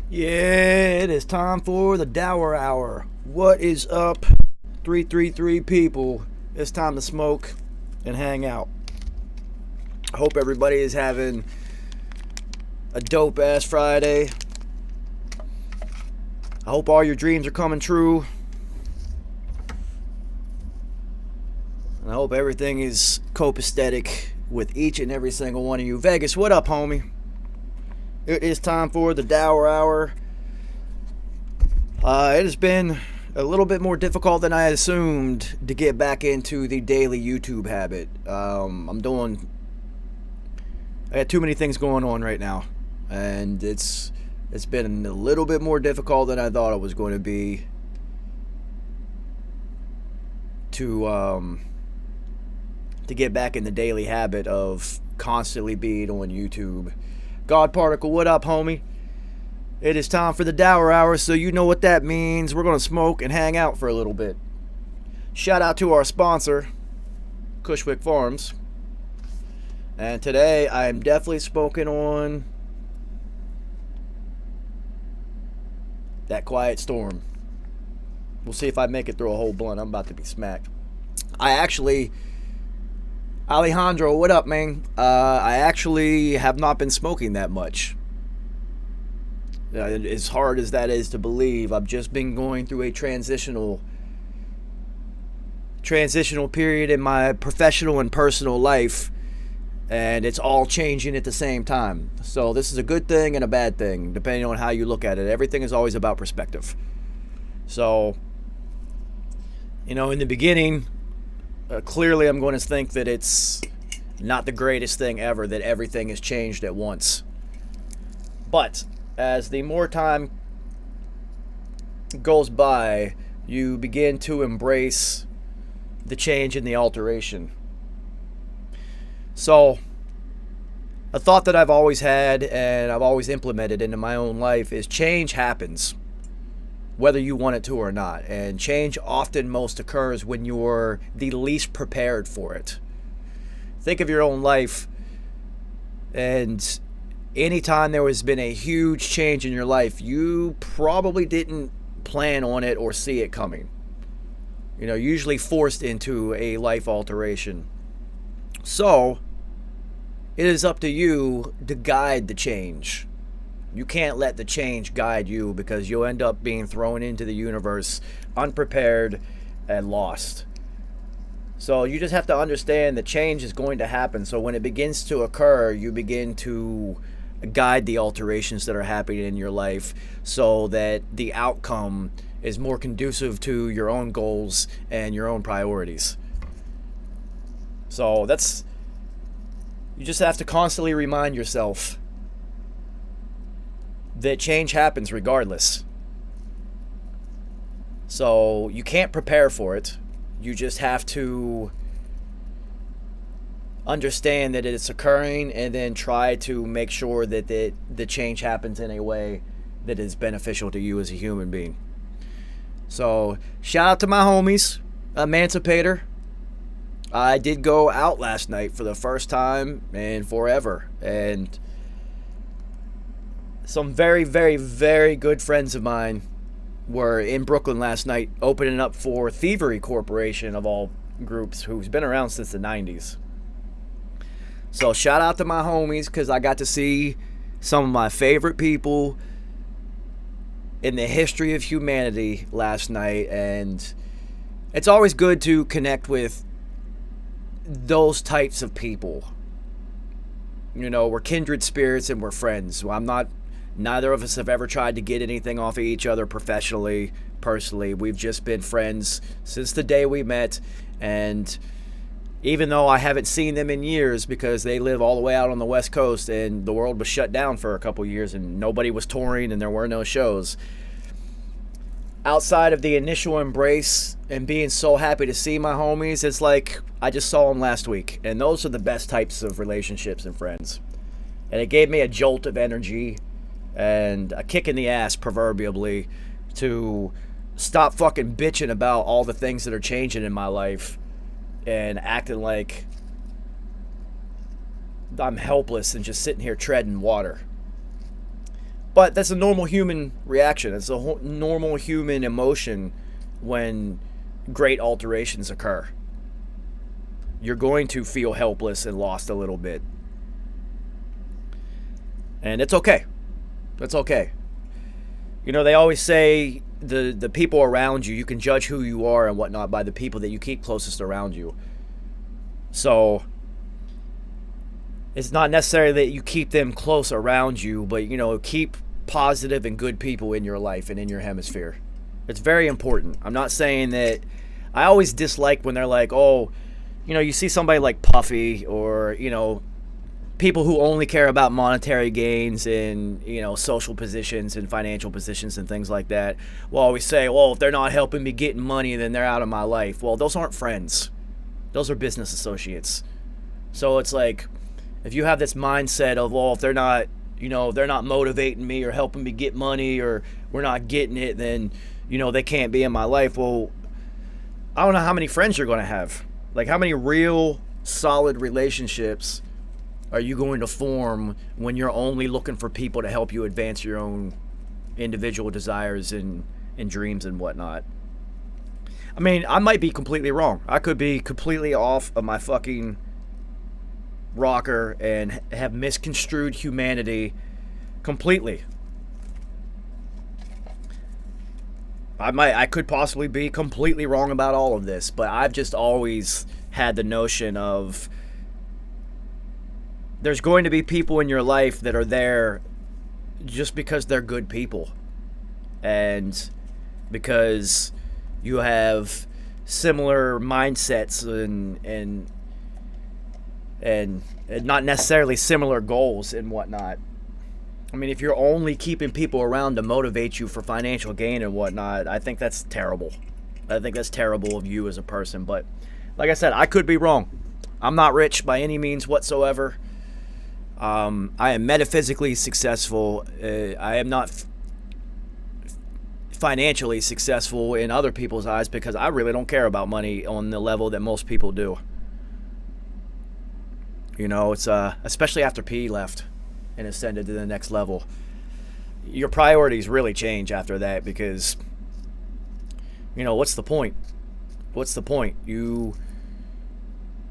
Yeah, it is time for the Dour Hour. What is up, 333 people? It's time to smoke and hang out. I hope everybody is having a dope ass Friday. I hope all your dreams are coming true. And I hope everything is copacetic with each and every single one of you. Vegas, what up, homie? It is time for the Dour Hour. It has been a little bit more difficult than I assumed to get back into the daily YouTube habit. I got too many things going on right now, and it's been a little bit more difficult than I thought it was going to be to get back in the daily habit of constantly being on YouTube. God Particle, what up, homie? It is time for the Dour Hour, so you know what that means. We're going to smoke and hang out for a little bit. Shout out to our sponsor, Cushwick Farms. And today I am definitely smoking on that Quiet Storm. We'll see if I make it through a whole blunt. I'm about to be smacked. Alejandro, what up, man? I actually have not been smoking that much. As hard as that is to believe, I've just been going through a transitional period in my professional and personal life, and it's all changing at the same time. So this is a good thing and a bad thing, depending on how you look at it. Everything is always about perspective. So, in the beginning, clearly I'm going to think that it's not the greatest thing ever, that everything has changed at once. But as the more time goes by, you begin to embrace the change and the alteration. So, a thought that I've always had and I've always implemented into my own life is change happens, whether you want it to or not. And change often most occurs when you're the least prepared for it. Think of your own life, and anytime there has been a huge change in your life, you probably didn't plan on it or see it coming. Usually forced into a life alteration. So, it is up to you to guide the change. You can't let the change guide you, because you'll end up being thrown into the universe unprepared and lost. So you just have to understand that change is going to happen. So when it begins to occur, you begin to guide the alterations that are happening in your life so that the outcome is more conducive to your own goals and your own priorities. So you just have to constantly remind yourself that change happens regardless. So you can't prepare for it. You just have to understand that it's occurring, and then try to make sure that the change happens in a way that is beneficial to you as a human being. So shout out to my homies, Emancipator. I did go out last night for the first time in forever, and some very, very, very good friends of mine were in Brooklyn last night, opening up for Thievery Corporation, of all groups, who's been around since the 90s. So shout out to my homies, because I got to see some of my favorite people in the history of humanity last night, and it's always good to connect with those types of people. We're kindred spirits and we're friends. Neither of us have ever tried to get anything off of each other professionally, personally. We've just been friends since the day we met, and even though I haven't seen them in years, because they live all the way out on the West Coast and the world was shut down for a couple years and nobody was touring and there were no shows, outside of the initial embrace and being so happy to see my homies, it's like I just saw them last week. And those are the best types of relationships and friends. And it gave me a jolt of energy and a kick in the ass, proverbially, to stop fucking bitching about all the things that are changing in my life and acting like I'm helpless and just sitting here treading water. But that's a normal human reaction. It's a normal human emotion when great alterations occur. You're going to feel helpless and lost a little bit. And it's okay. It's okay. You know, they always say the people around you, you can judge who you are and whatnot by the people that you keep closest around you. So it's not necessarily that you keep them close around you, but, you know, keep positive and good people in your life and in your hemisphere. It's very important. I'm not saying that. I always dislike when they're like, oh, you know, you see somebody like Puffy, or, you know, people who only care about monetary gains and, you know, social positions and financial positions and things like that. Will always say, well, if they're not helping me get money, then they're out of my life. Well, those aren't friends. Those are business associates. So it's like, if you have this mindset of, well, if they're not, you know, they're not motivating me or helping me get money, or we're not getting it, then, you know, they can't be in my life. Well, I don't know how many friends you're going to have. Like, how many real solid relationships are you going to form when you're only looking for people to help you advance your own individual desires and dreams and whatnot? I mean, I might be completely wrong. I could be completely off of my fucking rocker and have misconstrued humanity completely. I could possibly be completely wrong about all of this, but I've just always had the notion of there's going to be people in your life that are there just because they're good people, and because you have similar mindsets and not necessarily similar goals and whatnot. I mean, if you're only keeping people around to motivate you for financial gain and whatnot, I think that's terrible. I think that's terrible of you as a person. But like I said, I could be wrong. I'm not rich by any means whatsoever. I am metaphysically successful. I am not financially successful in other people's eyes because I really don't care about money on the level that most people do. You know, it's especially after P left and ascended to the next level. Your priorities really change after that because, you know, what's the point? What's the point?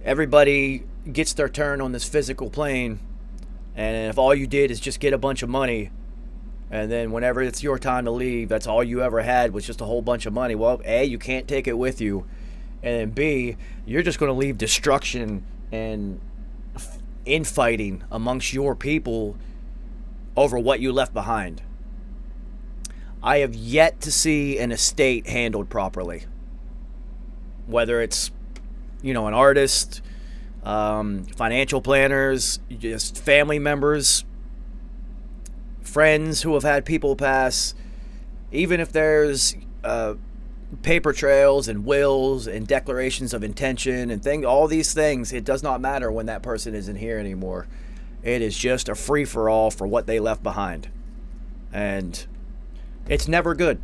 Everybody gets their turn on this physical plane, and if all you did is just get a bunch of money, and then whenever it's your time to leave, that's all you ever had was just a whole bunch of money. Well, A, you can't take it with you, and then B, you're just going to leave destruction and infighting amongst your people over what you left behind. I have yet to see an estate handled properly. Whether it's, you know, an artist, financial planners, just family members, friends who have had people pass, even if there's paper trails and wills and declarations of intention and all these things, it does not matter when that person isn't here anymore. It is just a free-for-all for what they left behind. And it's never good.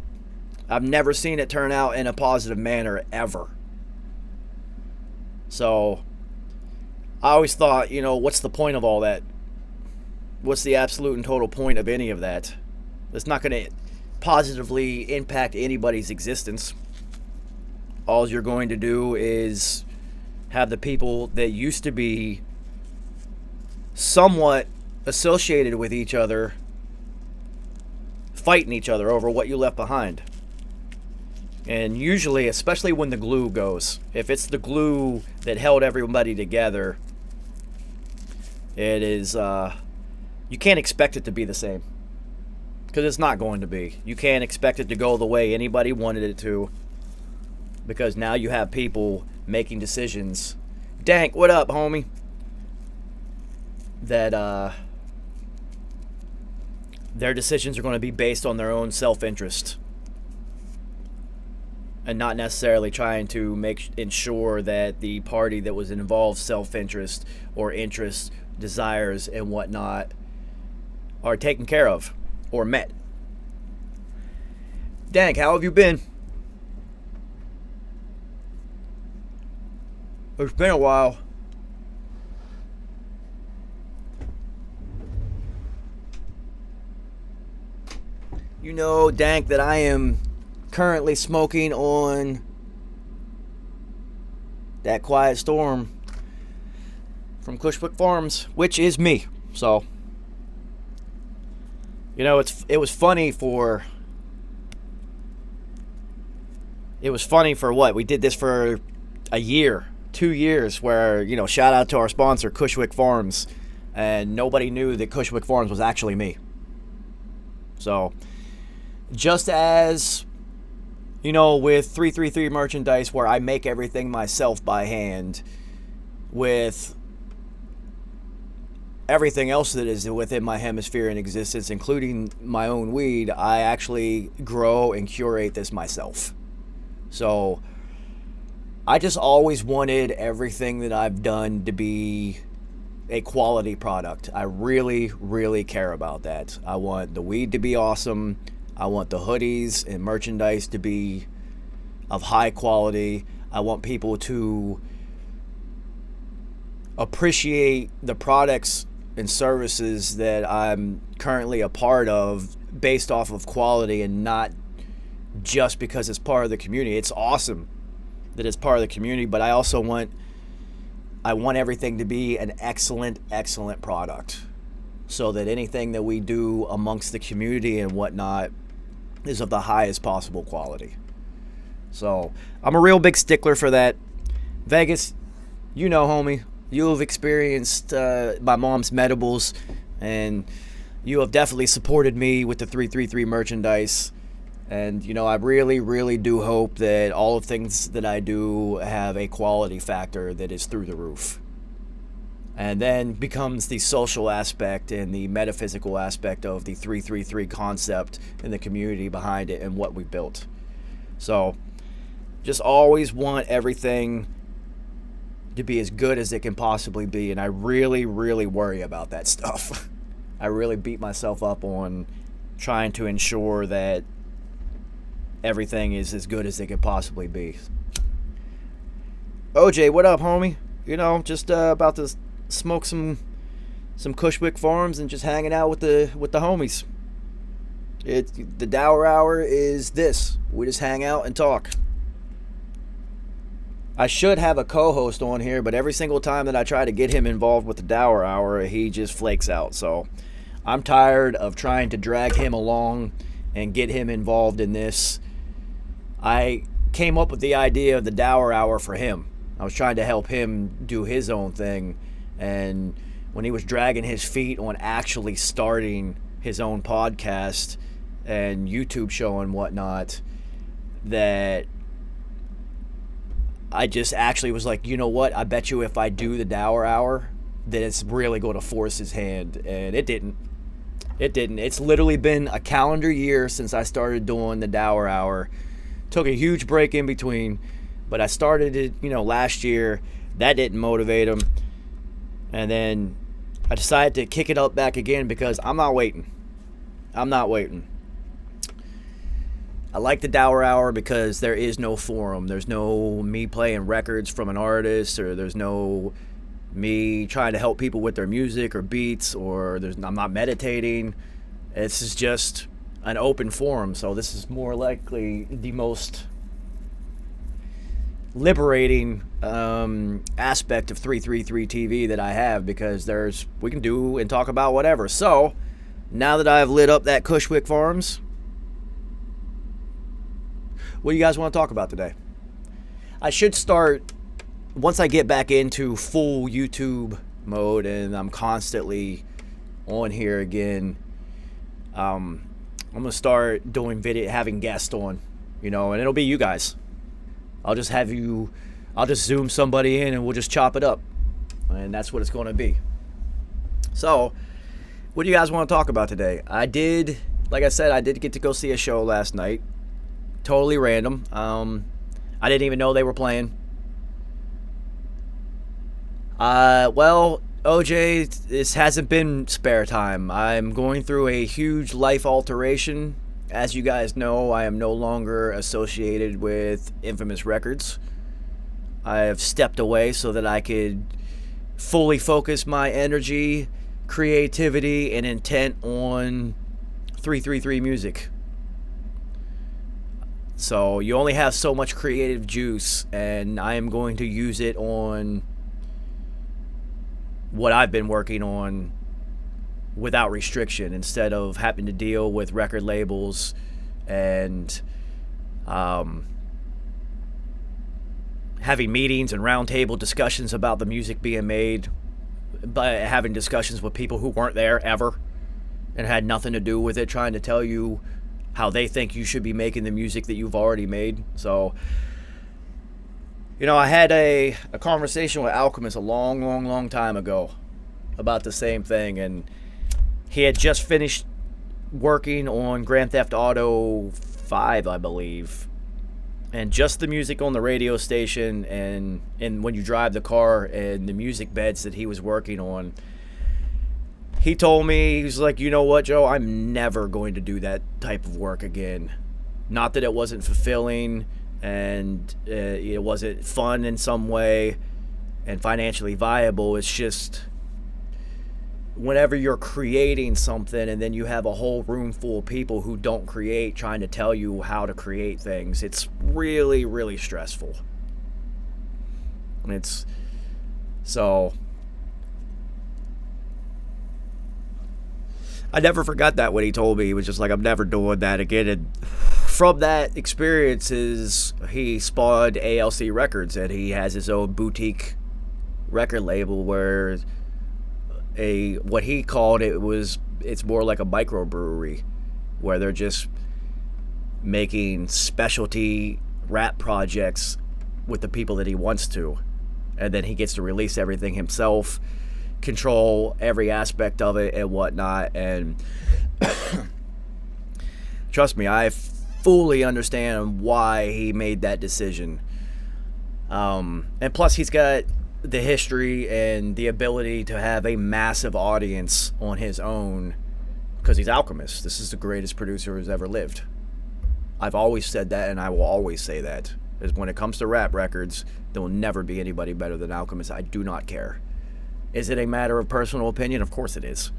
I've never seen it turn out in a positive manner ever. So I always thought, you know, what's the point of all that? What's the absolute and total point of any of that? It's not going to positively impact anybody's existence. All you're going to do is have the people that used to be somewhat associated with each other fighting each other over what you left behind. And usually, especially when the glue goes, if it's the glue that held everybody together, it is, you can't expect it to be the same. Because it's not going to be. You can't expect it to go the way anybody wanted it to. Because now you have people making decisions. Dank, what up, homie? That, their decisions are going to be based on their own self-interest. And not necessarily trying to ensure that the party that was involved self-interest or interests, desires, and whatnot are taken care of or met. Dank, how have you been? It's been a while. you know, dank, that I am currently smoking on that Quiet Storm from Cushwick Farms, which is me. So, you know, it was funny for what? We did this for a year, 2 years, where, you know, shout out to our sponsor, Cushwick Farms, and nobody knew that Cushwick Farms was actually me. So, just as, you know, with 333 merchandise, where I make everything myself by hand, with everything else that is within my hemisphere in existence, including my own weed, I actually grow and curate this myself. So I just always wanted everything that I've done to be a quality product. I really, really care about that. I want the weed to be awesome. I want the hoodies and merchandise to be of high quality. I want people to appreciate the products and services that I'm currently a part of based off of quality, and not just because it's part of the community. It's awesome that it's part of the community, but I want everything to be an excellent product, so that anything that we do amongst the community and whatnot is of the highest possible quality. So I'm a real big stickler for that. Vegas, you know, homie, you have experienced my mom's medibles, and you have definitely supported me with the 333 merchandise. And, you know, I really, really do hope that all of things that I do have a quality factor that is through the roof. And then becomes the social aspect and the metaphysical aspect of the 333 concept and the community behind it and what we built. So, just always want everything to be as good as it can possibly be. And I really, really worry about that stuff. I really beat myself up on trying to ensure that everything is as good as it could possibly be. OJ, what up, homie? You know, just about to smoke some Cushwick Farms and just hanging out with the homies. The Dour Hour is this. We just hang out and talk. I should have a co-host on here, but every single time that I try to get him involved with the Dour Hour, he just flakes out. So I'm tired of trying to drag him along and get him involved in this. I came up with the idea of the Dour Hour for him. I was trying to help him do his own thing, and when he was dragging his feet on actually starting his own podcast and YouTube show and whatnot, that I just actually was like, you know what, I bet you if I do the Dour Hour, that it's really going to force his hand. And it didn't. It's literally been a calendar year since I started doing the Dour Hour. Took a huge break in between, but I started it, you know, last year. That didn't motivate him, and then I decided to kick it up back again because I'm not waiting. I like the Dour Hour because there is no forum. There's no me playing records from an artist, or there's no me trying to help people with their music or beats, or I'm not meditating. This is just an open forum. So this is more likely the most liberating aspect of 333 TV that I have, because we can do and talk about whatever. So now that I've lit up that Cushwick Farms, what do you guys want to talk about today? I should start, once I get back into full YouTube mode and I'm constantly on here again, I'm going to start doing having guests on, you know, and it'll be you guys. I'll just zoom somebody in and we'll just chop it up. And that's what it's going to be. So, what do you guys want to talk about today? Like I said, I did get to go see a show last night. Totally random. I didn't even know they were playing. Well, OJ, this hasn't been spare time. I'm going through a huge life alteration. As you guys know, I am no longer associated with Infamous Records. I have stepped away so that I could fully focus my energy, creativity, and intent on 333 music. So you only have so much creative juice, and I am going to use it on what I've been working on without restriction, instead of having to deal with record labels and having meetings and roundtable discussions about the music being made, by having discussions with people who weren't there ever and had nothing to do with it, trying to tell you how they think you should be making the music that you've already made. So, I had a conversation with Alchemist a long time ago about the same thing, and he had just finished working on Grand Theft Auto 5, I believe. And just the music on the radio station and when you drive the car and the music beds that he was working on, he told me, he was like, you know what, Joe, I'm never going to do that type of work again. Not that it wasn't fulfilling and it wasn't fun in some way and financially viable. It's just, whenever you're creating something and then you have a whole room full of people who don't create trying to tell you how to create things, it's really stressful. So I never forgot that when he told me. He was just like, I'm never doing that again. And from that experiences, he spawned ALC Records, and he has his own boutique record label where what he called it's more like a microbrewery, where they're just making specialty rap projects with the people that he wants to, and then he gets to release everything himself, control every aspect of it and whatnot. And trust me, I fully understand why he made that decision. And plus, he's got the history and the ability to have a massive audience on his own, because he's Alchemist. This is the greatest producer who's ever lived. I've always said that, and I will always say that. Is when it comes to rap records, there will never be anybody better than Alchemist. I do not care. Is it a matter of personal opinion? Of course it is.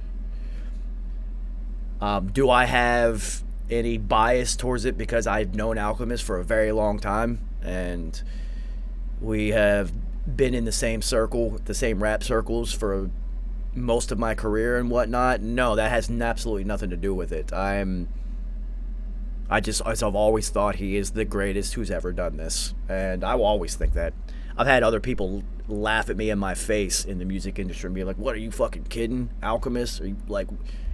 Do I have any bias towards it because I've known Alchemist for a very long time, and we have been in the same circle, the same rap circles for most of my career and whatnot? No, that has absolutely nothing to do with it. I've always thought he is the greatest who's ever done this, and I will always think that. I've had other people laugh at me in my face in the music industry and be like, what, are you fucking kidding, Alchemist? Are you, like,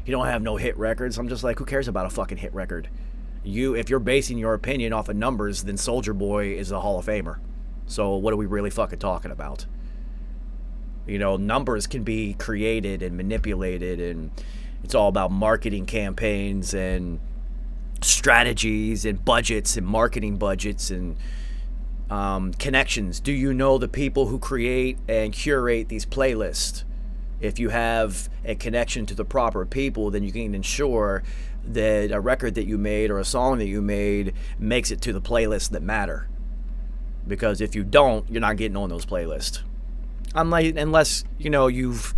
you don't have no hit records? I'm just like, who cares about a fucking hit record? If you're basing your opinion off of numbers, then Soulja Boy is a Hall of Famer. So what are we really fucking talking about? Numbers can be created and manipulated, and it's all about marketing campaigns and strategies and budgets and marketing budgets and connections. Do you know the people who create and curate these playlists? If you have a connection to the proper people, then you can ensure that a record that you made or a song that you made makes it to the playlists that matter. Because if you don't, you're not getting on those playlists. Unless you've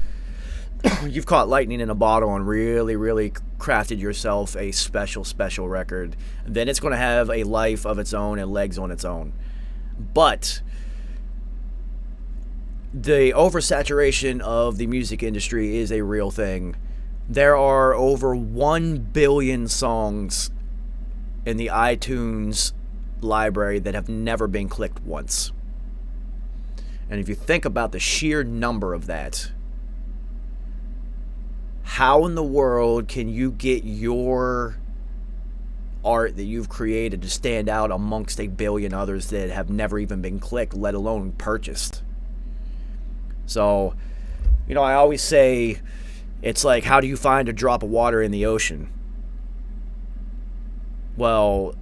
caught lightning in a bottle and really crafted yourself a special record, then it's going to have a life of its own and legs on its own. But the oversaturation of the music industry is a real thing. There are over 1 billion songs in the iTunes library that have never been clicked once. And if you think about the sheer number of that, how in the world can you get your art that you've created to stand out amongst a billion others that have never even been clicked, let alone purchased? So, I always say, it's like, how do you find a drop of water in the ocean? Well,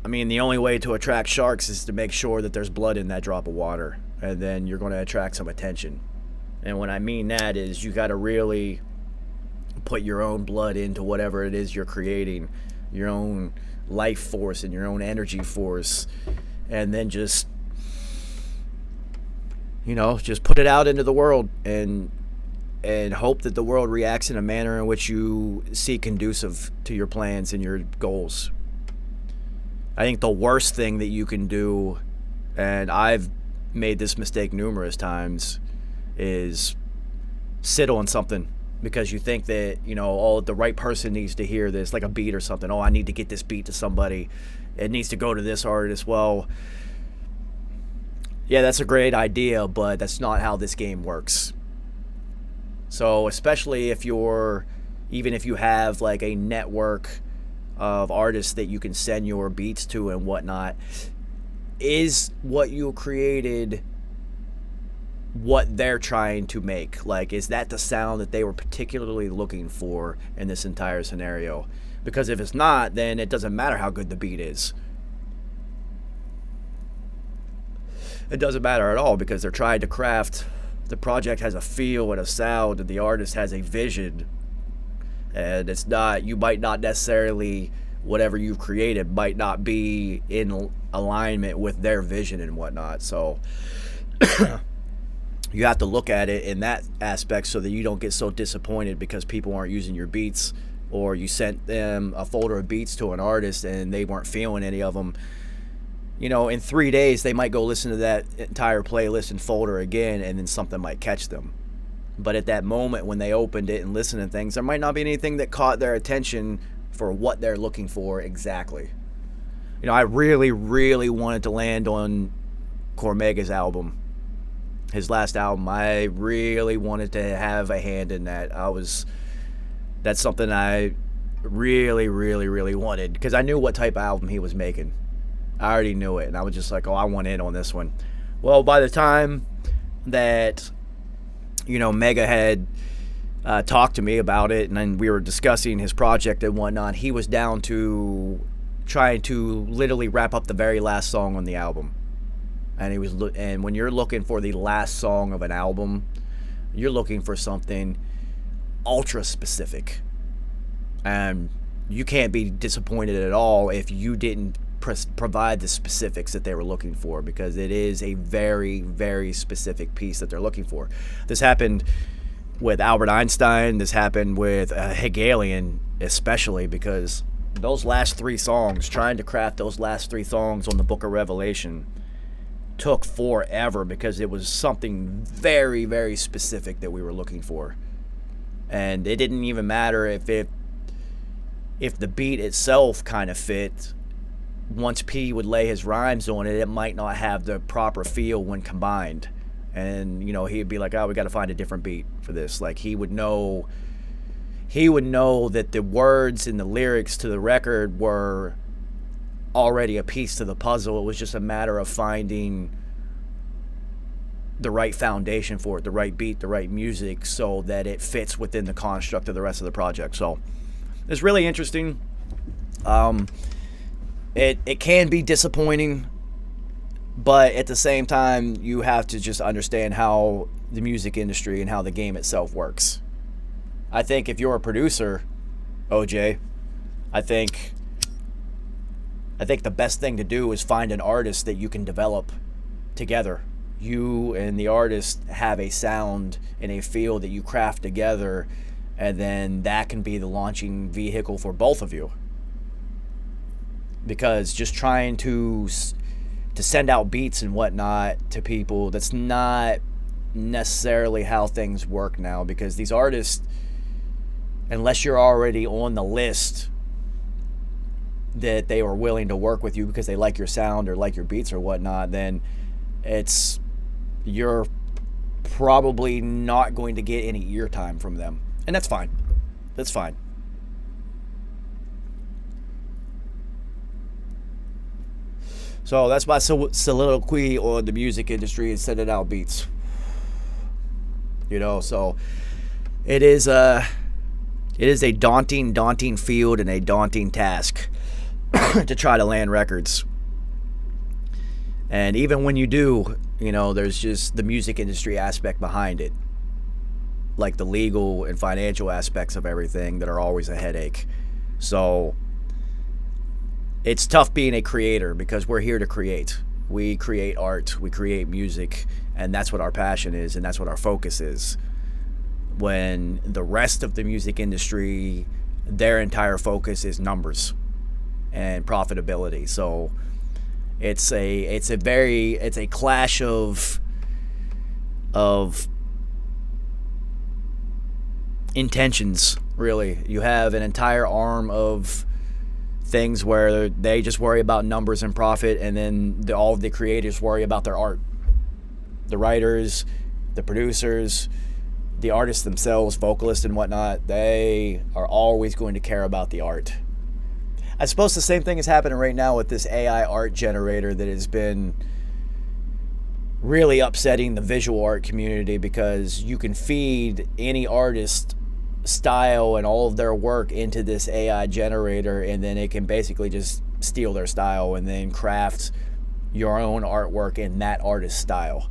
the only way to attract sharks is to make sure that there's blood in that drop of water, and then you're going to attract some attention. And what I mean that is, you got to really put your own blood into whatever it is you're creating, your own life force and your own energy force, and then just put it out into the world and hope that the world reacts in a manner in which you see conducive to your plans and your goals. I think the worst thing that you can do, and I've made this mistake numerous times, is sit on something because you think that, oh, the right person needs to hear this, like a beat or something. Oh, I need to get this beat to somebody. It needs to go to this artist. Well, yeah, that's a great idea, but that's not how this game works. So especially even if you have like a network of artists that you can send your beats to and whatnot, is what you created what they're trying to make? Like, is that the sound that they were particularly looking for in this entire scenario? Because if it's not, then it doesn't matter how good the beat is. It doesn't matter at all, because they're trying to craft, the project has a feel and a sound, and the artist has a vision. And it's not, you might not necessarily, whatever you've created might not be in alignment with their vision and whatnot. So you have to look at it in that aspect so that you don't get so disappointed because people aren't using your beats, or you sent them a folder of beats to an artist and they weren't feeling any of them. In 3 days, they might go listen to that entire playlist and folder again, and then something might catch them. But at that moment when they opened it and listened to things, there might not be anything that caught their attention for what they're looking for exactly. I really, really wanted to land on Cormega's album, his last album. I really wanted to have a hand in that. That's something I really, really, really wanted, because I knew what type of album he was making. I already knew it, and I was just like, oh, I want in on this one. Well, by the time that, Mega had talked to me about it, and then we were discussing his project and whatnot, he was down to trying to literally wrap up the very last song on the album. And when you're looking for the last song of an album, you're looking for something ultra specific. And you can't be disappointed at all if you didn't provide the specifics that they were looking for, because it is a very, very specific piece that they're looking for. This happened with Albert Einstein. This happened with Hegelian, especially because those last three songs, trying to craft those last three songs on the Book of Revelation, took forever, because it was something very, very specific that we were looking for. And it didn't even matter if the beat itself kind of fit. Once P would lay his rhymes on it, it might not have the proper feel when combined. And, he'd be like, oh, we got to find a different beat for this. Like, he would know that the words and the lyrics to the record were already a piece to the puzzle. It was just a matter of finding the right foundation for it, the right beat, the right music, so that it fits within the construct of the rest of the project. So it's really interesting. It can be disappointing, but at the same time, you have to just understand how the music industry and how the game itself works. I think if you're a producer, OJ, I think the best thing to do is find an artist that you can develop together. You and the artist have a sound and a feel that you craft together, and then that can be the launching vehicle for both of you. Because just trying to send out beats and whatnot to people, that's not necessarily how things work now. Because these artists, unless you're already on the list that they are willing to work with you because they like your sound or like your beats or whatnot, then you're probably not going to get any ear time from them. And that's fine. That's fine. So that's my soliloquy on the music industry and sending out beats. So it is a daunting field and a daunting task to try to land records. And even when you do, there's just the music industry aspect behind it, like the legal and financial aspects of everything that are always a headache. So it's tough being a creator, because we're here to create. We create art, we create music, and that's what our passion is, and that's what our focus is. When the rest of the music industry, their entire focus is numbers. and profitability. So it's a clash of intentions, really. You have an entire arm of things where they just worry about numbers and profit, and then all of the creators worry about their art. The writers, the producers, the artists themselves, vocalists and whatnot, they are always going to care about the art. I suppose the same thing is happening right now with this AI art generator that has been really upsetting the visual art community, because you can feed any artist style and all of their work into this AI generator, and then it can basically just steal their style and then craft your own artwork in that artist's style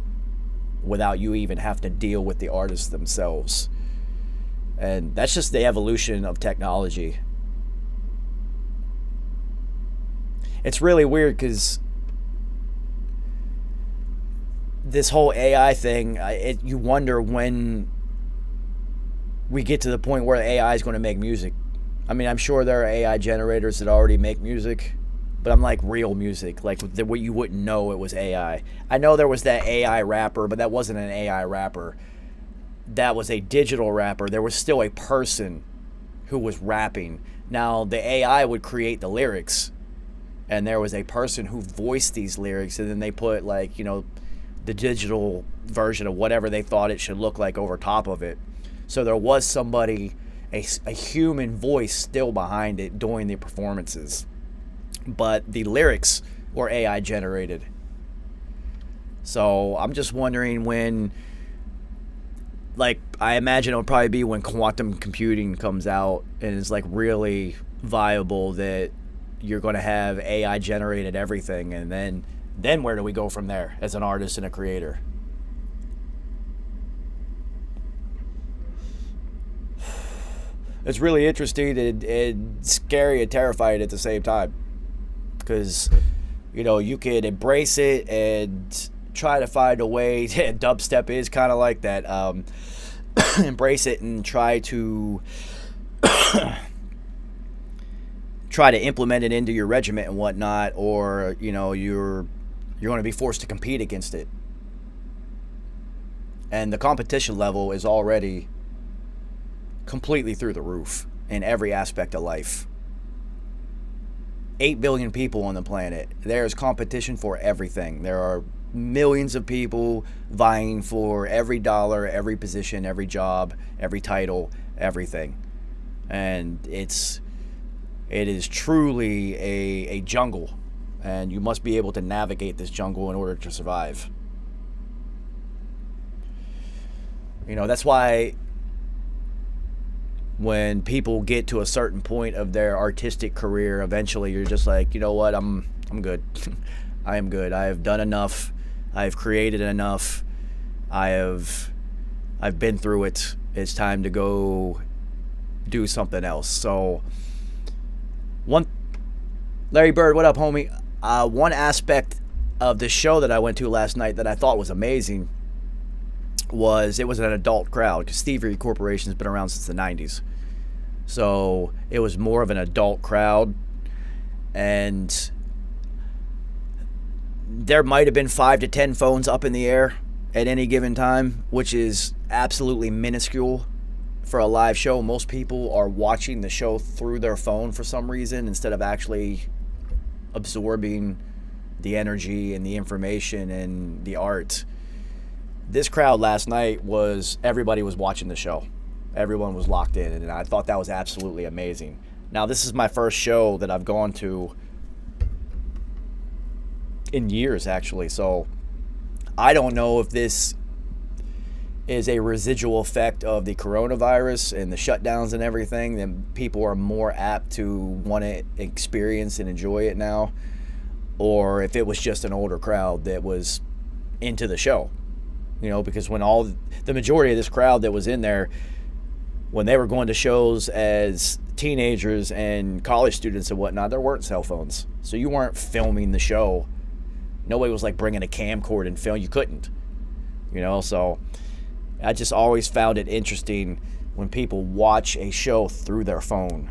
without you even have to deal with the artists themselves. And that's just the evolution of technology. It's really weird because this whole AI thing, you wonder when we get to the point where AI is going to make music. I mean, I'm sure there are AI generators that already make music, but I'm like real music, like what you wouldn't know it was AI. I know there was that AI rapper, but that wasn't an AI rapper. That was a digital rapper. There was still a person who was rapping. Now, the AI would create the lyrics, and there was a person who voiced these lyrics, and then they put, like, you know, the digital version of whatever they thought it should look like over top of it. So there was somebody, a human voice still behind it doing the performances. But the lyrics were AI generated. So I'm just wondering when, like, I imagine it'll probably be when quantum computing comes out and is like really viable, that you're going to have AI generated everything. And then where do we go from there as an artist and a creator? It's really interesting and scary and terrifying at the same time, because, you know, you could embrace it and try to find a way. Dubstep is kind of like that. Embrace it and try to implement it into your regiment and whatnot, or, you know, you're going to be forced to compete against it. And the competition level is already completely through the roof in every aspect of life. 8 billion people on the planet. There's competition for everything. There are millions of people vying for every dollar, every position, every job, every title, everything. And it is truly a jungle, and you must be able to navigate this jungle in order to survive. You know, that's why when people get to a certain point of their artistic career, eventually you're just like, you know what, I'm good. I am good. I have done enough. I have created enough. I've been through it. It's time to go do something else. So Larry Bird, what up, homie? One aspect of the show that I went to last night that I thought was amazing was it was an adult crowd, because Thievery Corporation has been around since the 90s. So it was more of an adult crowd, and there might have been 5 to 10 phones up in the air at any given time, which is absolutely minuscule for a live show. Most people are watching the show through their phone for some reason, instead of actually absorbing the energy and the information and the art. This crowd last night everybody was watching the show. Everyone was locked in, and I thought that was absolutely amazing. Now, this is my first show that I've gone to in years, actually, so I don't know if this is a residual effect of the coronavirus and the shutdowns and everything, then people are more apt to want to experience and enjoy it now, or if it was just an older crowd that was into the show. You know, because when the majority of this crowd that was in there, when they were going to shows as teenagers and college students and whatnot, there weren't cell phones. So you weren't filming the show. Nobody was like bringing a camcorder and film. You couldn't. You know, so I just always found it interesting when people watch a show through their phone.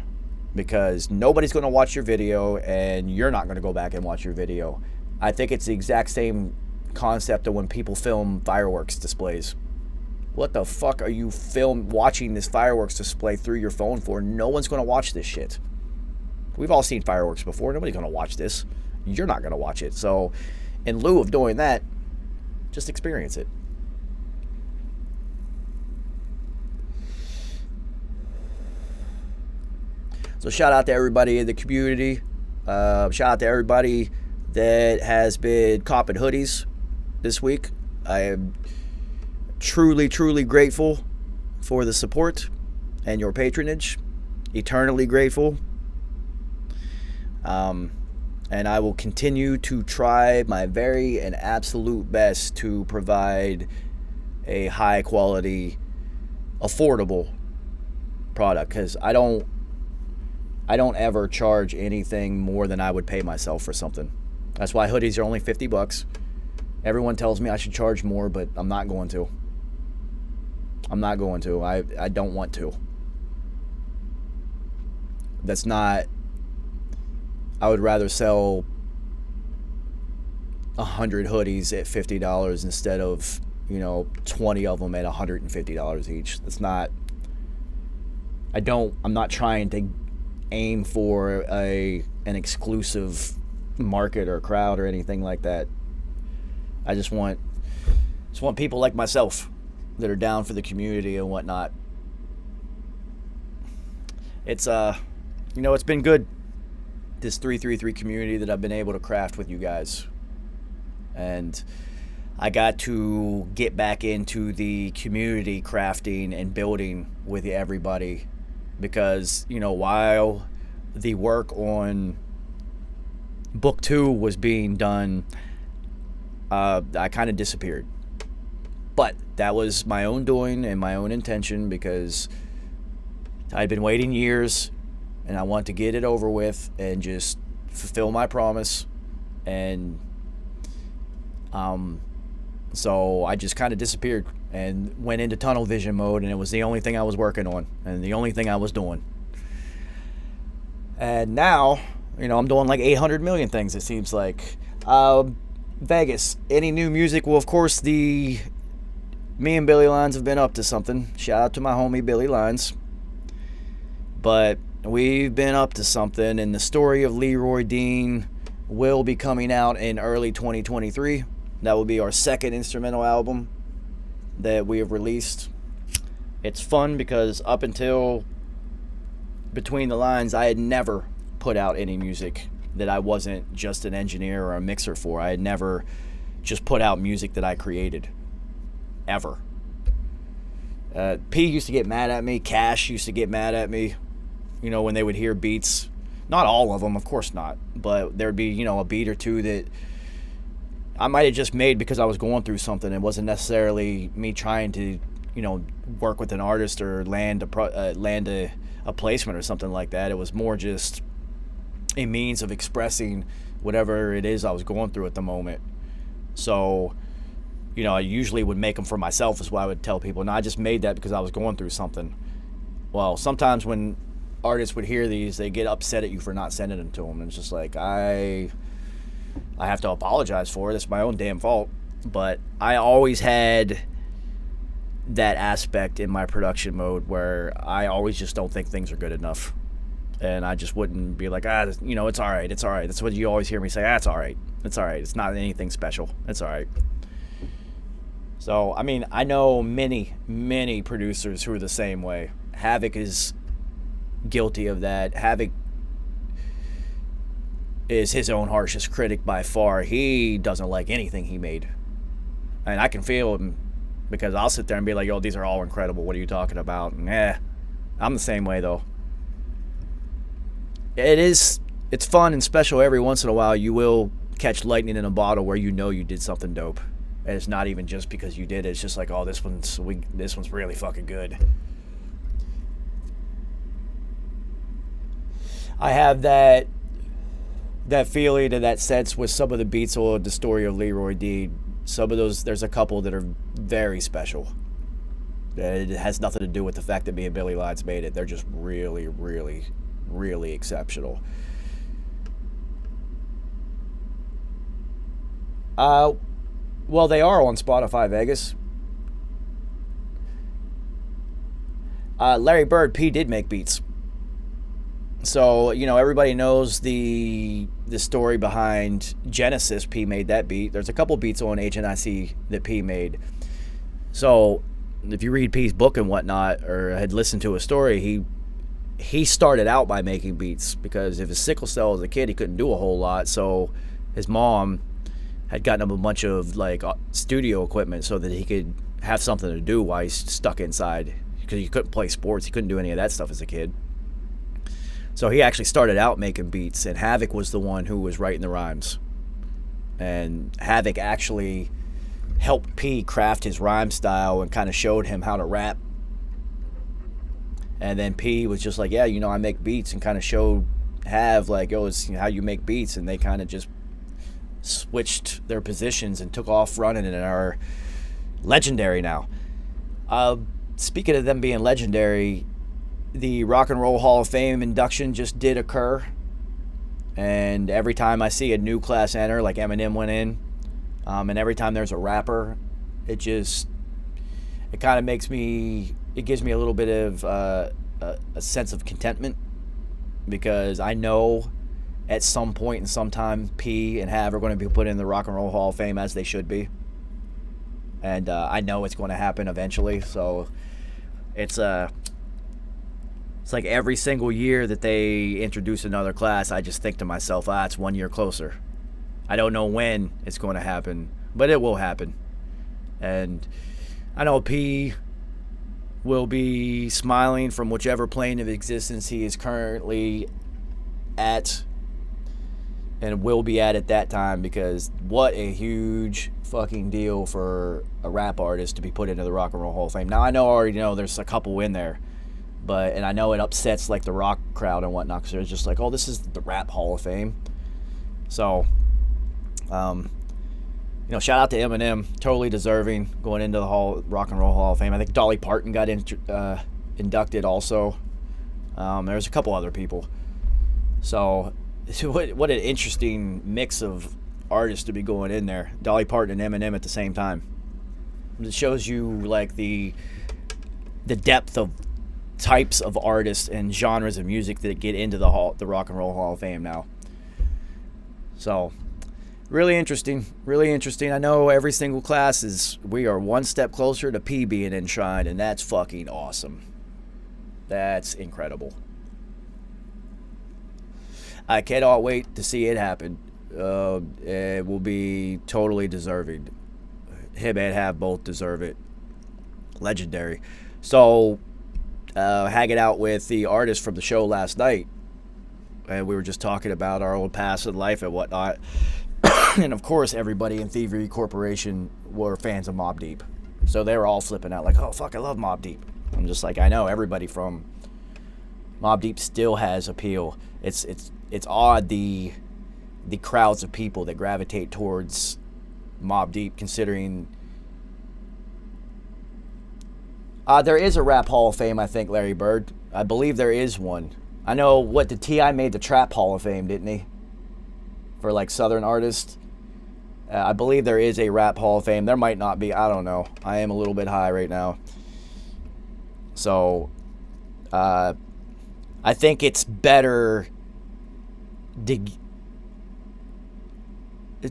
because nobody's going to watch your video and you're not going to go back and watch your video. I think it's the exact same concept of when people film fireworks displays. What the fuck are you watching this fireworks display through your phone for? No one's going to watch this shit. We've all seen fireworks before. Nobody's going to watch this. You're not going to watch it. So in lieu of doing that, just experience it. So shout out to everybody in the community. Shout out to everybody that has been copping hoodies this week. I am truly, truly grateful for the support and your patronage. Eternally grateful. And I will continue to try my very and absolute best to provide a high quality, affordable product, because I don't ever charge anything more than I would pay myself for something. That's why hoodies are only $50. Everyone tells me I should charge more, but I'm not going to. I'm not going to. I don't want to. That's not... I would rather sell 100 hoodies at $50 instead of, 20 of them at $150 each. That's not... I'm not trying to aim for an exclusive market or crowd or anything like that. I just want people like myself that are down for the community and whatnot. It's it's been good, this 333 community that I've been able to craft with you guys. And I got to get back into the community crafting and building with everybody, because while the work on book 2 was being done, I kind of disappeared. But that was my own doing and my own intention, because I'd been waiting years and I wanted to get it over with and just fulfill my promise. And so I just kind of disappeared and went into tunnel vision mode, and it was the only thing I was working on and the only thing I was doing. And now, I'm doing like 800 million things, it seems like. Vegas, any new music? Well, of course, me and Billy Lines have been up to something. Shout out to my homie Billy Lines. But we've been up to something, and the story of Leroy Dean will be coming out in early 2023. That will be our second instrumental album that we have released. It's fun because up until Between the Lines, I had never put out any music that I wasn't just an engineer or a mixer for. I had never just put out music that I created. Ever. P used to get mad at me. Cash used to get mad at me, when they would hear beats. Not all of them, of course not. But there'd be, a beat or two that I might have just made because I was going through something. It wasn't necessarily me trying to, work with an artist or land a placement or something like that. It was more just a means of expressing whatever it is I was going through at the moment. So, I usually would make them for myself, is what I would tell people. No, I just made that because I was going through something. Well, sometimes when artists would hear these, they get upset at you for not sending them to them. And it's just like, I have to apologize for it. It's my own damn fault. But I always had that aspect in my production mode where I always just don't think things are good enough. And I just wouldn't be like, it's all right. It's all right. That's what you always hear me say. It's all right. It's all right. It's not anything special. It's all right. So, I know many, many producers who are the same way. Havoc is guilty of that. Havoc is his own harshest critic by far. He doesn't like anything he made. And I can feel him, because I'll sit there and be like, yo, these are all incredible. What are you talking about? And, I'm the same way, though. It's fun and special every once in a while. You will catch lightning in a bottle where you did something dope. And it's not even just because you did it. It's just like, oh, this one's really fucking good. I have that feeling and that sense with some of the beats on the story of Leroy Dean. Some of those, there's a couple that are very special. It has nothing to do with the fact that me and Billy Lines made it. They're just really, really really exceptional. Well, they are on Spotify Vegas. Larry Bird, P did make beats. So, everybody knows the story behind Genesis. P made that beat. There's a couple beats on HNIC that P made. So, if you read P's book and whatnot, or had listened to his story, he started out by making beats because if his sickle cell as a kid, he couldn't do a whole lot. So, his mom had gotten him a bunch of studio equipment so that he could have something to do while he's stuck inside, because he couldn't play sports. He couldn't do any of that stuff as a kid. So he actually started out making beats, and Havoc was the one who was writing the rhymes. And Havoc actually helped P craft his rhyme style and kind of showed him how to rap. And then P was just like, yeah, I make beats, and kind of showed Hav, it's how you make beats. And they kind of just switched their positions and took off running and are legendary now. Speaking of them being legendary, the Rock and Roll Hall of Fame induction just did occur. And every time I see a new class enter, like Eminem went in, and every time there's a rapper, it kind of gives me a little bit of a sense of contentment, because I know at some point in some time, P and Hav are going to be put in the Rock and Roll Hall of Fame, as they should be. And I know it's going to happen eventually. So it's like every single year that they introduce another class, I just think to myself, it's 1 year closer. I don't know when it's going to happen, but it will happen. And I know P will be smiling from whichever plane of existence he is currently at, and will be at that time, because what a huge fucking deal for a rap artist to be put into the Rock and Roll Hall of Fame. Now, I already know there's a couple in there, and I know it upsets the rock crowd and whatnot, because they're just like, oh, this is the Rap Hall of Fame. So, shout out to Eminem, totally deserving, going into the Rock and Roll Hall of Fame. I think Dolly Parton got inducted also. There's a couple other people. So, what an interesting mix of artists to be going in there. Dolly Parton and Eminem at the same time. It shows you the depth of types of artists and genres of music that get into the Rock and Roll Hall of Fame now. So, really interesting. Really interesting. I know every single class we are one step closer to P being enshrined, and that's fucking awesome. That's incredible. I cannot wait to see it happen. It will be totally deserving. Him and Hav both deserve it. Legendary. So, hanging out with the artist from the show last night, and we were just talking about our old past and life and whatnot. And of course, everybody in Thievery Corporation were fans of Mobb Deep. So they were all flipping out like, oh, fuck, I love Mobb Deep. I'm just like, I know, everybody from Mobb Deep still has appeal. It's odd the crowds of people that gravitate towards Mobb Deep, considering there is a Rap Hall of Fame, I think, Larry Bird. I believe there is one. I know the T.I. made the Trap Hall of Fame, didn't he? For Southern artists. I believe there is a Rap Hall of Fame. There might not be. I don't know. I am a little bit high right now. So, I think it's better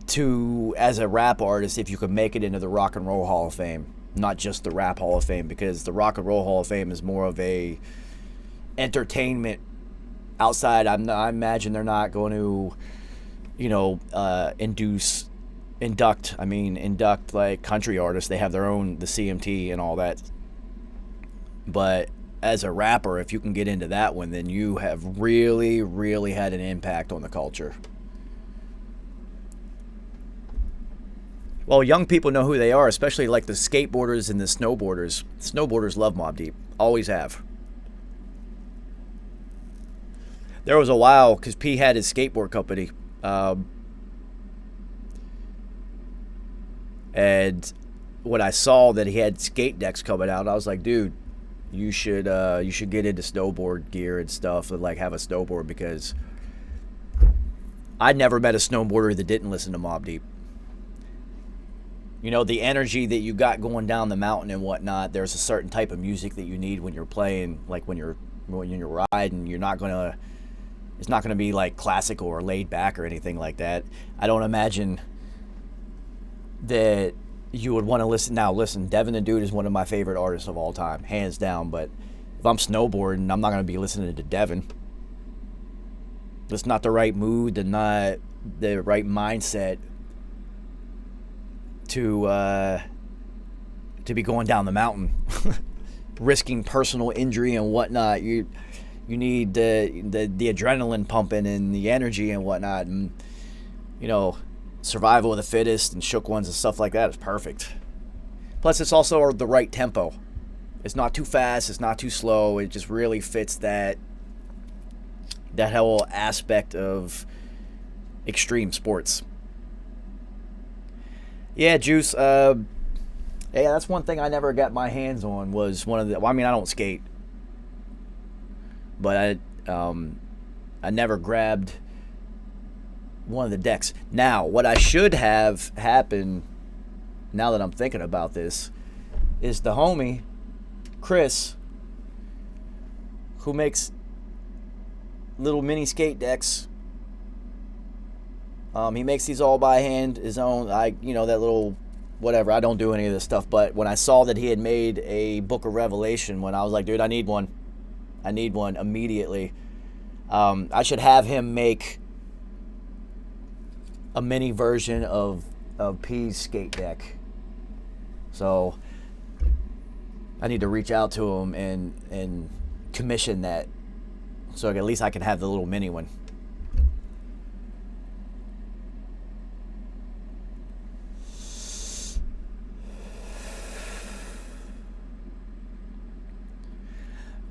to, as a rap artist, if you could make it into the Rock and Roll Hall of Fame, not just the Rap Hall of Fame, because the Rock and Roll Hall of Fame is more of a entertainment outside. I imagine they're not going to, induct country artists. They have their own, the CMT and all that. But as a rapper, if you can get into that one, then you have really, really had an impact on the culture. Well, young people know who they are, especially the skateboarders and the snowboarders. Snowboarders love Mobb Deep. Always have. There was a while, because P had his skateboard company. And when I saw that he had skate decks coming out, I was like, dude, you should get into snowboard gear and stuff and like have a snowboard, because I never met a snowboarder that didn't listen to Mobb Deep. You know, the energy that you got going down the mountain and whatnot, there's a certain type of music that you need when you're playing, like when you're riding. It's not gonna be like classical or laid back or anything like that. I don't imagine that you would want to listen. Now listen, Devin the Dude is one of my favorite artists of all time, hands down, but if I'm snowboarding, I'm not gonna be listening to Devin. That's not the right mood and not the right mindset to be going down the mountain, risking personal injury and whatnot. You need the adrenaline pumping and the energy and whatnot, and you know, survival of the fittest and shook ones and stuff like that is perfect. Plus, it's also the right tempo. It's not too fast. It's not too slow. It just really fits that whole aspect of extreme sports. Yeah, Juice. Yeah, that's one thing I never got my hands on. Was one of the. Well, I mean, I don't skate, but I never grabbed one of the decks. Now, what I should have happen, now that I'm thinking about this, is the homie Chris, who makes little mini skate decks. He makes these all by hand, his own. That little whatever. I don't do any of this stuff, but when I saw that he had made a Book of Revelation, when I was like, dude, I need one immediately. I should have him make a mini version of P's skate deck. So I need to reach out to him and commission that, so at least I can have the little mini one.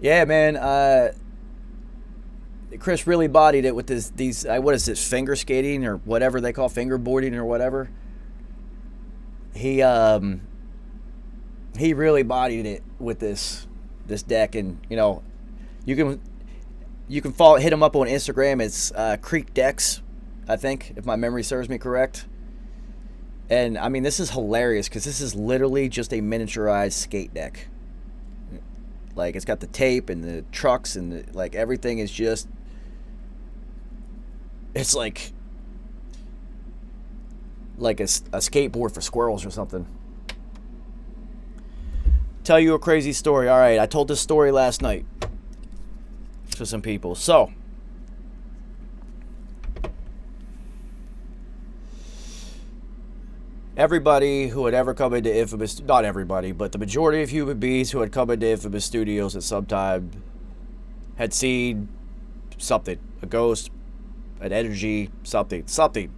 Yeah, man. Chris really bodied it with these. What is this? Finger skating or whatever they call fingerboarding or whatever. He really bodied it with this deck, and you can hit him up on Instagram. It's Creek Decks, I think, if my memory serves me correct. And I mean, this is hilarious because this is literally just a miniaturized skate deck. Like, it's got the tape and the trucks and everything is just. It's like a skateboard for squirrels or something. Tell you a crazy story. All right, I told this story last night to some people. So, everybody who had ever come into Infamous, not everybody, but the majority of human beings who had come into Infamous Studios at some time had seen something, a ghost, an energy, something.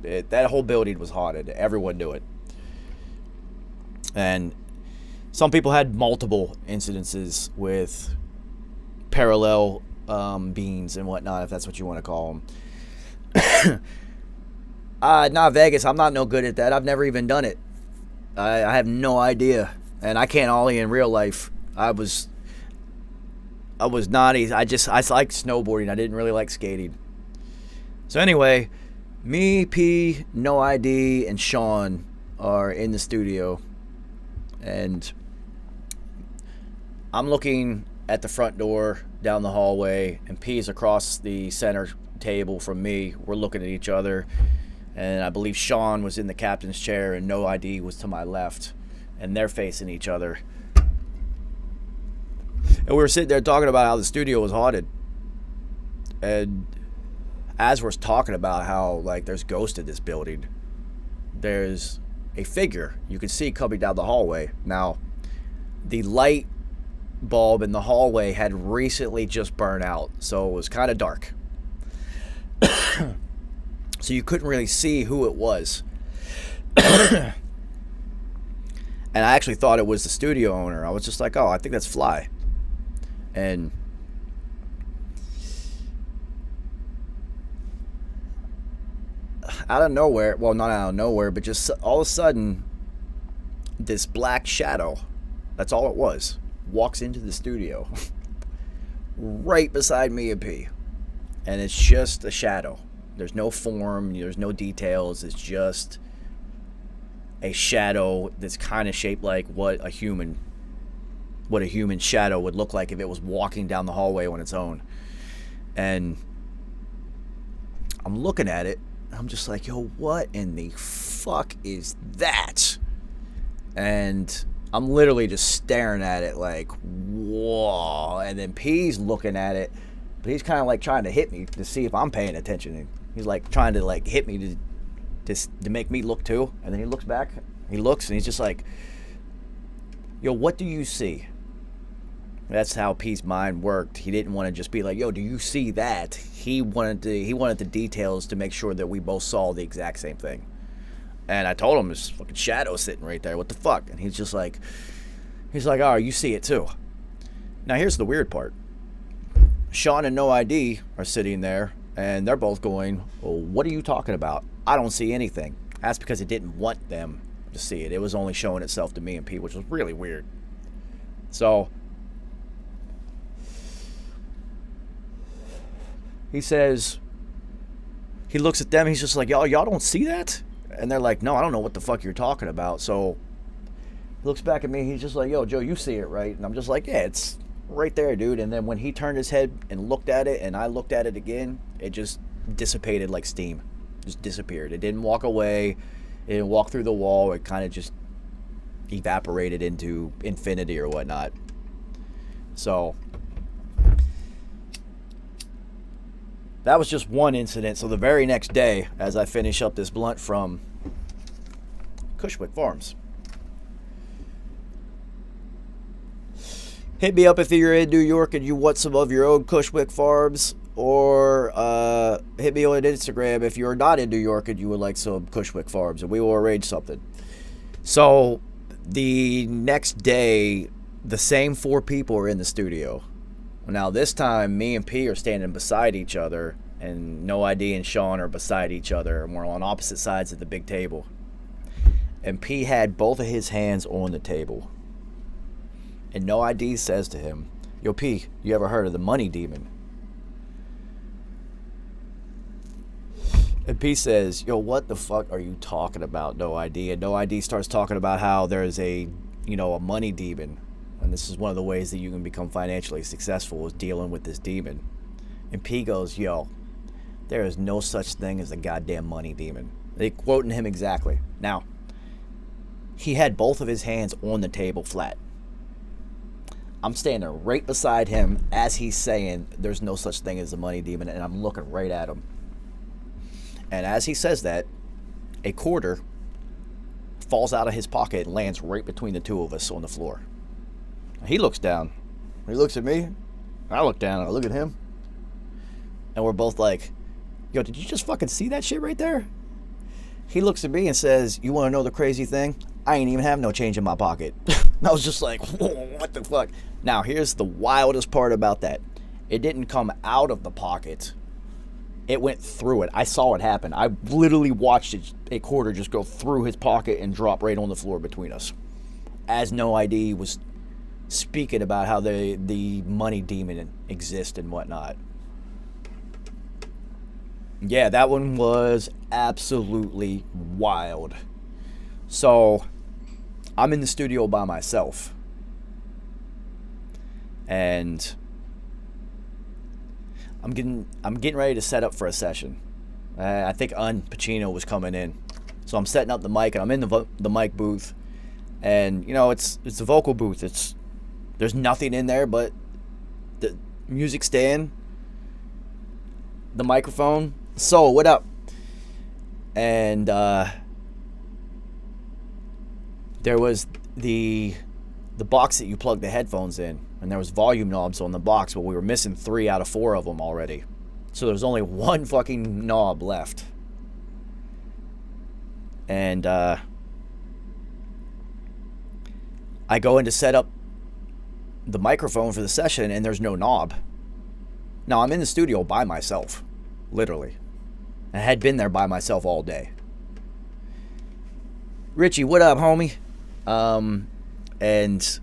That whole building was haunted. Everyone knew it. And some people had multiple incidences with parallel beings and whatnot, if that's what you want to call them. Not Vegas. I'm not no good at that. I've never even done it. I have no idea, and I can't ollie in real life. I was not easy. I like snowboarding. I didn't really like skating. So anyway, me, P, No ID, and Sean are in the studio, and I'm looking at the front door down the hallway, and P's across the center table from me. We're looking at each other, and I believe Sean was in the captain's chair, and No ID was to my left, and they're facing each other. And we were sitting there talking about how the studio was haunted, and as we're talking about how there's ghosts in this building, there's a figure you can see coming down the hallway. Now, the light bulb in the hallway had recently just burned out, so it was kind of dark. So you couldn't really see who it was. And I actually thought it was the studio owner. I was just like, oh, I think that's Fly. And out of nowhere, well, not out of nowhere, but just all of a sudden, this black shadow, that's all it was, walks into the studio right beside me and P. And it's just a shadow. There's no form, there's no details. It's just a shadow that's kind of shaped like what a human shadow would look like if it was walking down the hallway on its own. And I'm looking at it. I'm just like, yo, what in the fuck is that? And I'm literally just staring at it like, whoa. And then P's looking at it, but he's kind of like trying to hit me to see if I'm paying attention. And he's like trying to like hit me to make me look too. And then he looks back, he looks, and he's just like, yo, what do you see? That's how P's mind worked. He didn't want to just be like, yo, do you see that? He wanted the details to make sure that we both saw the exact same thing. And I told him, this fucking shadow sitting right there. What the fuck? And he's like, oh, you see it too. Now here's the weird part. Sean and No ID are sitting there, and they're both going, well, what are you talking about? I don't see anything. That's because it didn't want them to see it. It was only showing itself to me and P, which was really weird. So he says, he looks at them, he's just like, y'all don't see that? And they're like, no, I don't know what the fuck you're talking about. So he looks back at me, he's just like, yo, Joe, you see it, right? And I'm just like, yeah, it's right there, dude. And then when he turned his head and looked at it, and I looked at it again, it just dissipated like steam. Just disappeared. It didn't walk away. It didn't walk through the wall. It kind of just evaporated into infinity or whatnot. So that was just one incident. So the very next day, as I finish up this blunt from Cushwick Farms, hit me up if you're in New York and you want some of your own Cushwick Farms, or hit me on Instagram if you're not in New York and you would like some Cushwick Farms, and we will arrange something. So the next day, the same 4 people are in the studio. Now this time, me and P are standing beside each other, and No ID and Sean are beside each other, and we're on opposite sides of the big table. And P had both of his hands on the table. And No ID says to him, yo, P, you ever heard of the money demon? And P says, yo, what the fuck are you talking about, No ID? And No ID starts talking about how there's a money demon. And this is one of the ways that you can become financially successful, is dealing with this demon. And P goes, yo, there is no such thing as a goddamn money demon. They quoting him exactly. Now, he had both of his hands on the table flat. I'm standing right beside him as he's saying there's no such thing as a money demon, and I'm looking right at him. And as he says that, a quarter falls out of his pocket and lands right between the two of us on the floor. He looks down. He looks at me. I look down. I look at him. And we're both like, yo, did you just fucking see that shit right there? He looks at me and says, you want to know the crazy thing? I ain't even have no change in my pocket. And I was just like, whoa, what the fuck? Now, here's the wildest part about that. It didn't come out of the pocket. It went through it. I saw it happen. I literally watched a quarter just go through his pocket and drop right on the floor between us. As No ID was speaking about how the money demon exists and whatnot. Yeah, that one was absolutely wild. So I'm in the studio by myself, and I'm getting ready to set up for a session. I think Pacino was coming in, so I'm setting up the mic, and I'm in the mic booth, and it's a vocal booth. There's nothing in there but the music stand, the microphone. So what up? And there was the box that you plug the headphones in, and there was volume knobs on the box, but we were missing 3 out of 4 of them already. So there's only one fucking knob left. And I go in to set up the microphone for the session, and there's no knob. Now, I'm in the studio by myself, literally. I had been there by myself all day. Richie, what up, homie? And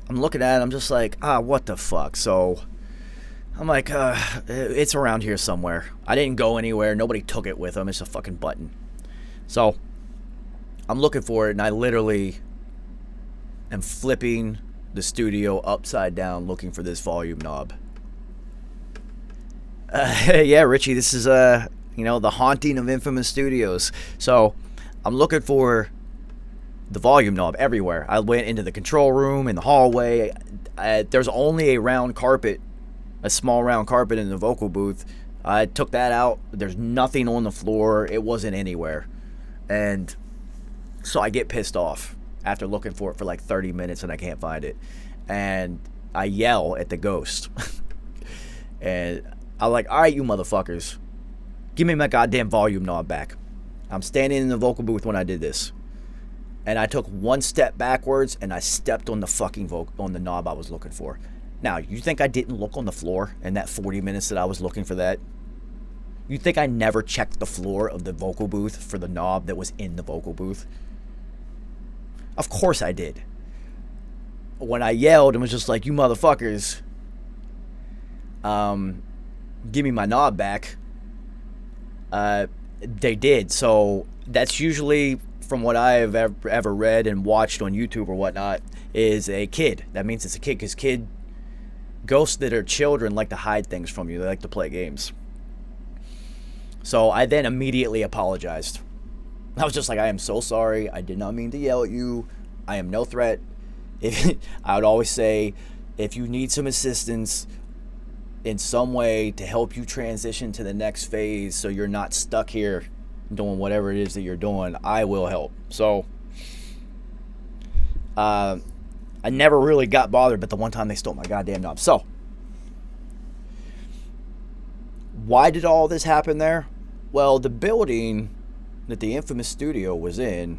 I'm looking at it, I'm just like, what the fuck? So I'm like, it's around here somewhere. I didn't go anywhere. Nobody took it with them. It's a fucking button. So I'm looking for it, and I literally am flipping the studio upside down looking for this volume knob. Yeah, Richie, this is, the haunting of Infamous Studios. So I'm looking for the volume knob everywhere. I went into the control room, in the hallway. There's only a round carpet, a small round carpet in the vocal booth. I took that out. There's nothing on the floor. It wasn't anywhere. And so I get pissed off after looking for it for like 30 minutes and I can't find it. And I yell at the ghost. And I'm like, all right, you motherfuckers, give me my goddamn volume knob back. I'm standing in the vocal booth when I did this. And I took one step backwards and I stepped on the fucking on the knob I was looking for. Now, you think I didn't look on the floor in that 40 minutes that I was looking for that? You think I never checked the floor of the vocal booth for the knob that was in the vocal booth? Of course I did. When I yelled and was just like, you motherfuckers, give me my knob back, they did. So that's usually, from what I have ever read and watched on YouTube or whatnot, is a kid. That means it's a kid, because ghosts that are children like to hide things from you. They like to play games. So I then immediately apologized. I was just like, I am so sorry. I did not mean to yell at you. I am no threat. I would always say, if you need some assistance in some way to help you transition to the next phase so you're not stuck here doing whatever it is that you're doing, I will help. So I never really got bothered, but the one time they stole my goddamn knob. So why did all this happen there? Well, the building that the Infamous Studio was in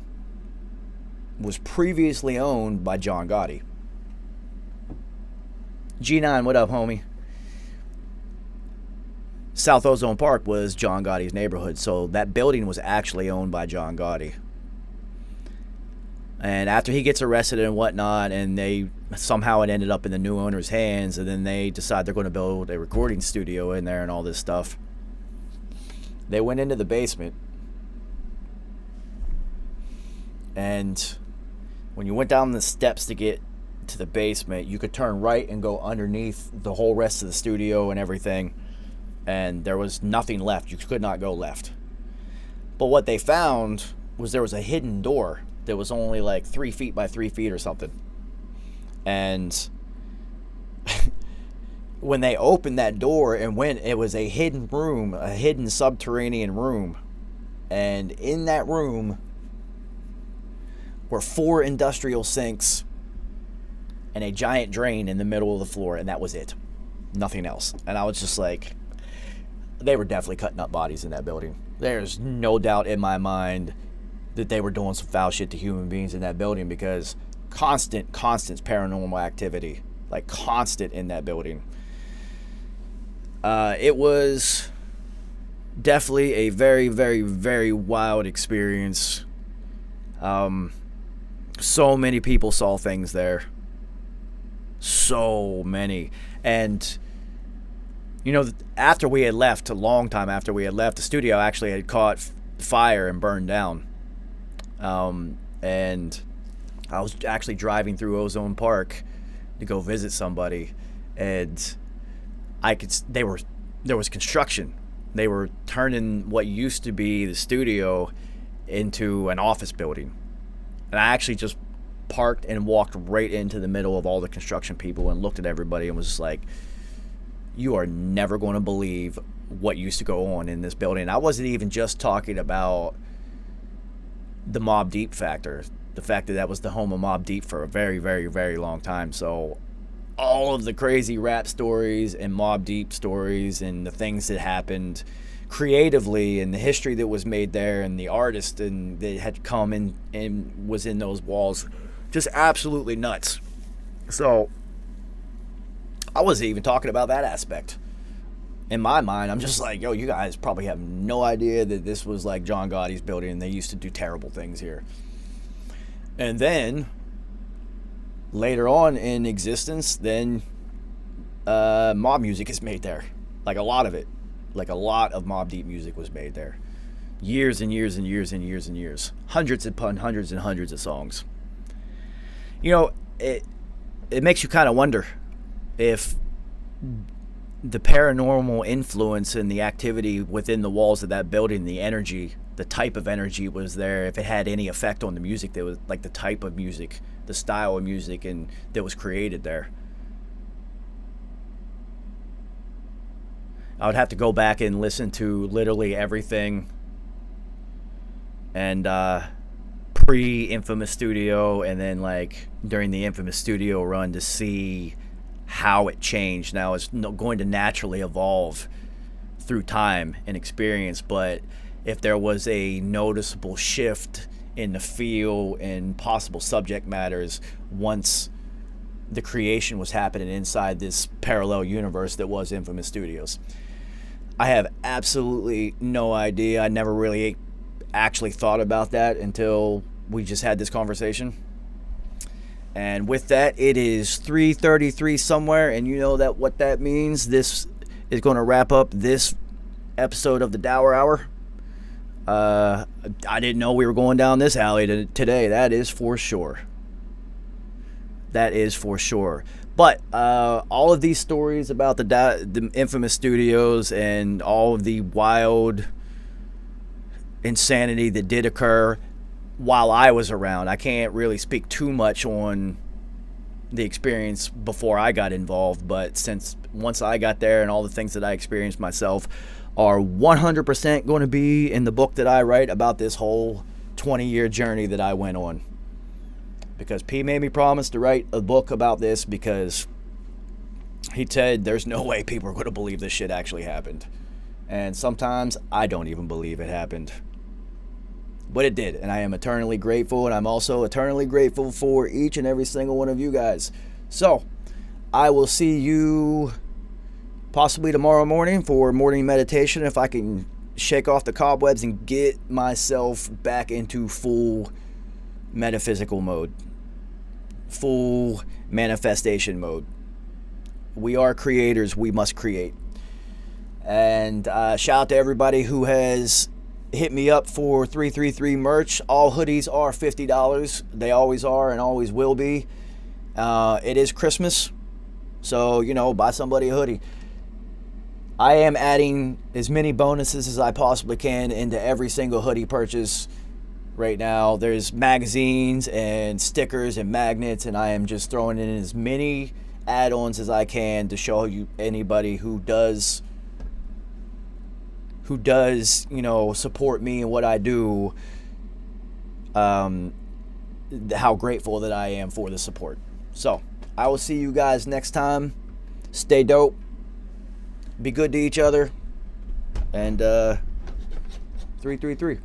was previously owned by John Gotti. G9, what up, homie? South Ozone Park was John Gotti's neighborhood, so that building was actually owned by John Gotti. And after he gets arrested and whatnot, and it ended up in the new owner's hands, and then they decide they're going to build a recording studio in there and all this stuff. They went into the basement, and when you went down the steps to get to the basement, you could turn right and go underneath the whole rest of the studio and everything, and there was nothing left. You could not go left. But what they found was there was a hidden door that was only like 3 feet by 3 feet or something. And when they opened that door and went, it was a hidden room, a hidden subterranean room. And in that room were 4 industrial sinks and a giant drain in the middle of the floor, and that was it. Nothing else. And I was just like, they were definitely cutting up bodies in that building. There's no doubt in my mind that they were doing some foul shit to human beings in that building, because constant paranormal activity, like constant in that building. It was definitely a very, very, very wild experience. So many people saw things there. So many. And, after we had left, a long time after we had left, the studio actually had caught fire and burned down. And I was actually driving through Ozone Park to go visit somebody, and there was construction. They were turning what used to be the studio into an office building. And I actually just parked and walked right into the middle of all the construction people and looked at everybody and was just like, you are never going to believe what used to go on in this building. I wasn't even just talking about the Mobb Deep factor, the fact that that was the home of Mobb Deep for a very, very, very long time. So all of the crazy rap stories and Mobb Deep stories and the things that happened creatively and the history that was made there and the artist and that had come in and was in those walls, just absolutely nuts. So I wasn't even talking about that aspect. In my mind, I'm just like, yo, you guys probably have no idea that this was like John Gotti's building and they used to do terrible things here. And then later on in existence, then mob music is made there. Like a lot of it. Like a lot of Mobb Deep music was made there. Years and years and years and years and years. Hundreds upon hundreds and hundreds of songs. You know, it makes you kind of wonder if the paranormal influence and the activity within the walls of that building, the energy, the type of energy was there, if it had any effect on the music that was, like the type of music, the style of music and that was created there. I would have to go back and listen to literally everything and pre-Infamous Studio and then like during the Infamous Studio run to see how it changed. Now it's going to naturally evolve through time and experience, but if there was a noticeable shift in the feel and possible subject matters once the creation was happening inside this parallel universe that was Infamous Studios. I have absolutely no idea. I never really actually thought about that until we just had this conversation. And with that, it is 3:33 somewhere, and you know that what that means. This is going to wrap up this episode of the Dour Hour. I didn't know we were going down this alley today. That is for sure. That is for sure. But all of these stories about the Infamous Studios and all of the wild insanity that did occur while I was around. I can't really speak too much on the experience before I got involved, but since once I got there and all the things that I experienced myself are 100% going to be in the book that I write about this whole 20-year journey that I went on. Because P made me promise to write a book about this because he said there's no way people are going to believe this shit actually happened. And sometimes I don't even believe it happened. But it did, and I am eternally grateful, and I'm also eternally grateful for each and every single one of you guys. So, I will see you possibly tomorrow morning for morning meditation if I can shake off the cobwebs and get myself back into full metaphysical mode, full manifestation mode. We are creators, we must create. And shout out to everybody who has hit me up for 333 merch. All hoodies are $50. They always are and always will be. It is Christmas, so, you know, buy somebody a hoodie. I am adding as many bonuses as I possibly can into every single hoodie purchase right now. There's magazines and stickers and magnets, and I am just throwing in as many add-ons as I can to show you anybody who does, you know, support me and what I do, how grateful that I am for the support. So, I will see you guys next time. Stay dope. Be good to each other. And 333.